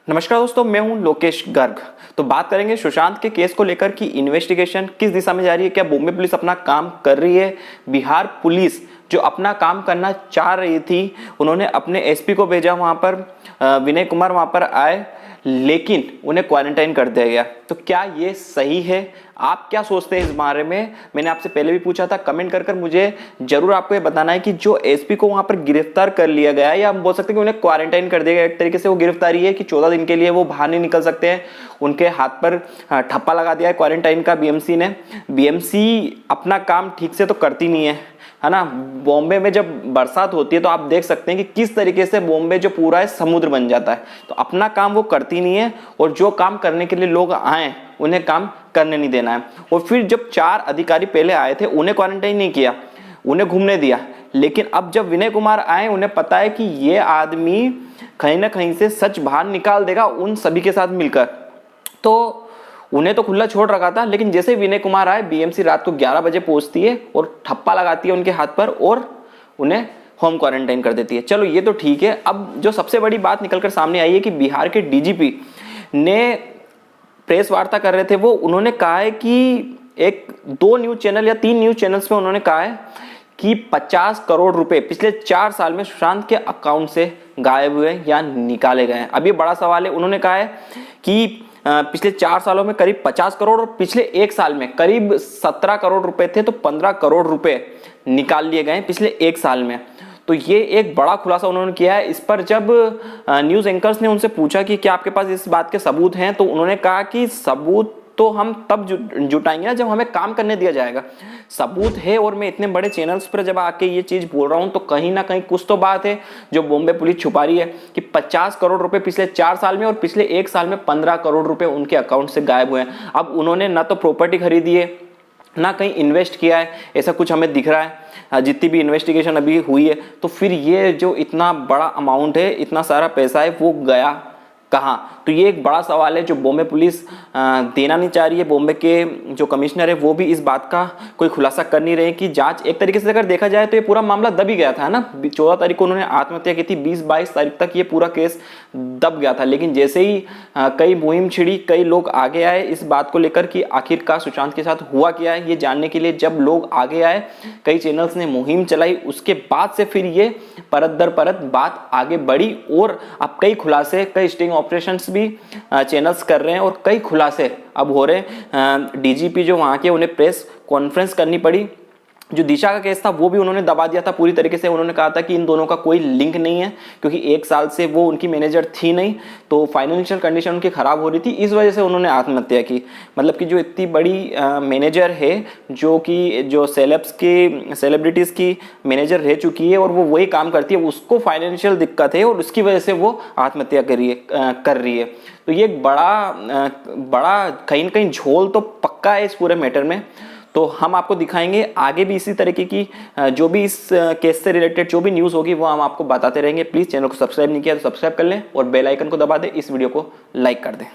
नमस्कार दोस्तों, मैं हूं लोकेश गर्ग। तो बात करेंगे सुशांत के केस को लेकर कि इन्वेस्टिगेशन किस दिशा में जा रही है। क्या बॉम्बे पुलिस अपना काम कर रही है? बिहार पुलिस जो अपना काम करना चाह रही थी, उन्होंने अपने एसपी को भेजा वहां पर, विनय कुमार वहां पर आए, लेकिन उन्हें क्वारंटाइन कर दिया गया। तो क्या ये सही है? आप क्या सोचते हैं इस बारे में? मैंने आपसे पहले भी पूछा था, कमेंट कर मुझे जरूर आपको ये बताना है कि जो एसपी को वहां पर गिरफ्तार कर लिया गया है, या हम बोल सकते हैं कि उन्हें क्वारंटाइन कर दिया गया। एक तरीके से वो गिरफ्तारी है कि 14 दिन के लिए वो बाहर नहीं निकल सकते हैं। उनके हाथ पर ठप्पा लगा दिया है क्वारंटाइन का बीएमसी ने। बीएमसी अपना काम ठीक से तो करती नहीं है ना। बॉम्बे में जब बरसात होती है तो आप देख सकते हैं कि किस तरीके से बॉम्बे जो पूरा है समुद्र बन जाता है। तो अपना काम वो करती नहीं है, और जो काम करने के लिए लोग आए उन्हें काम करने नहीं देना है। और फिर जब 4 अधिकारी पहले आए थे, उन्हें क्वारंटाइन नहीं किया, उन्हें घूमने दिया। लेकिन अब जब विनय कुमार आए, उन्हें पता है कि ये आदमी कहीं ना कहीं से सच बाहर निकाल देगा उन सभी के साथ मिलकर, तो उन्हें तो खुला छोड़ रखा था। लेकिन जैसे विनय कुमार आए, बीएमसी रात को 11 बजे पहुंचती है और ठप्पा लगाती है उनके हाथ पर और उन्हें होम क्वारंटाइन कर देती है। चलो ये तो ठीक है। अब जो सबसे बड़ी बात निकलकर सामने आई है कि बिहार के डीजीपी ने प्रेस वार्ता कर रहे थे, वो उन्होंने कहा है कि 2 न्यूज चैनल या 3 न्यूज चैनल्स में उन्होंने कहा है कि 50 करोड़ रुपए पिछले 4 साल में सुशांत के अकाउंट से गायब हुए या निकाले गए हैं। अब ये बड़ा सवाल है। उन्होंने कहा है कि पिछले 4 सालों में करीब 50 करोड़ और पिछले 1 साल में करीब 17 करोड़ रुपए थे, तो 15 करोड़ रुपए निकाल लिए गए पिछले 1 साल में। तो ये एक बड़ा खुलासा उन्होंने किया है। इस पर जब न्यूज एंकर्स ने उनसे पूछा कि क्या आपके पास इस बात के सबूत हैं, तो उन्होंने कहा कि सबूत तो हम तब जुटाएंगे ना जब हमें काम करने दिया जाएगा। सबूत है, और मैं इतने बड़े चैनल्स पर जब आके ये चीज बोल रहा हूं तो कहीं ना कहीं कुछ तो बात है जो बॉम्बे पुलिस छुपा रही है कि 50 करोड़ रुपए पिछले 4 साल में और पिछले 1 साल में 15 करोड़ रुपए उनके अकाउंट से गायब हुए हैं। अब उन्होंने ना तो प्रॉपर्टी खरीदी है, ना कहीं इन्वेस्ट किया है, ऐसा कुछ हमें दिख रहा है जितनी भी इन्वेस्टिगेशन अभी हुई है। तो फिर ये जो इतना बड़ा अमाउंट है, इतना सारा पैसा है, वो गया कहाँ? तो ये एक बड़ा सवाल है जो बॉम्बे पुलिस देना नहीं चाह रही है। बॉम्बे के जो कमिश्नर है वो भी इस बात का कोई खुलासा कर नहीं रहे कि जांच, एक तरीके से अगर देखा जाए तो ये पूरा मामला दब ही गया था ना। 14 तारीख को उन्होंने आत्महत्या की थी, 20-22 तारीख तक ये पूरा केस दब गया था। लेकिन जैसे ही कई मुहिम छिड़ी, कई लोग आगे आए इस बात को लेकर कि आखिरकार सुशांत के साथ हुआ क्या है ये जानने के लिए, जब लोग आगे आए, कई चैनल्स ने मुहिम चलाई, उसके बाद से फिर ये परत दर परत बात आगे बढ़ी। और अब कई खुलासे, कई स्टिंग ऑपरेशंस भी चैनल्स कर रहे हैं और कई खुलासे अब हो रहे हैं। डीजीपी जो वहां के, उन्हें प्रेस कॉन्फ्रेंस करनी पड़ी। जो दिशा का केस था वो भी उन्होंने दबा दिया था पूरी तरीके से। उन्होंने कहा था कि इन दोनों का कोई लिंक नहीं है, क्योंकि 1 साल से वो उनकी मैनेजर थी नहीं, तो फाइनेंशियल कंडीशन उनकी खराब हो रही थी, इस वजह से उन्होंने आत्महत्या की। मतलब कि जो इतनी बड़ी मैनेजर है, जो सेलिब्रिटीज की मैनेजर रह चुकी है और वो वही काम करती है, उसको फाइनेंशियल दिक्कत है और उसकी वजह से वो आत्महत्या कर रही है। तो ये एक बड़ा कहीं ना कहीं झोल तो पक्का है इस पूरे मैटर में। तो हम आपको दिखाएंगे आगे भी इसी तरीके की जो भी इस केस से रिलेटेड जो भी न्यूज़ होगी वो हम आपको बताते रहेंगे। प्लीज़ चैनल को सब्सक्राइब नहीं किया तो सब्सक्राइब कर लें और बेल आइकन को दबा दें, इस वीडियो को लाइक कर दें।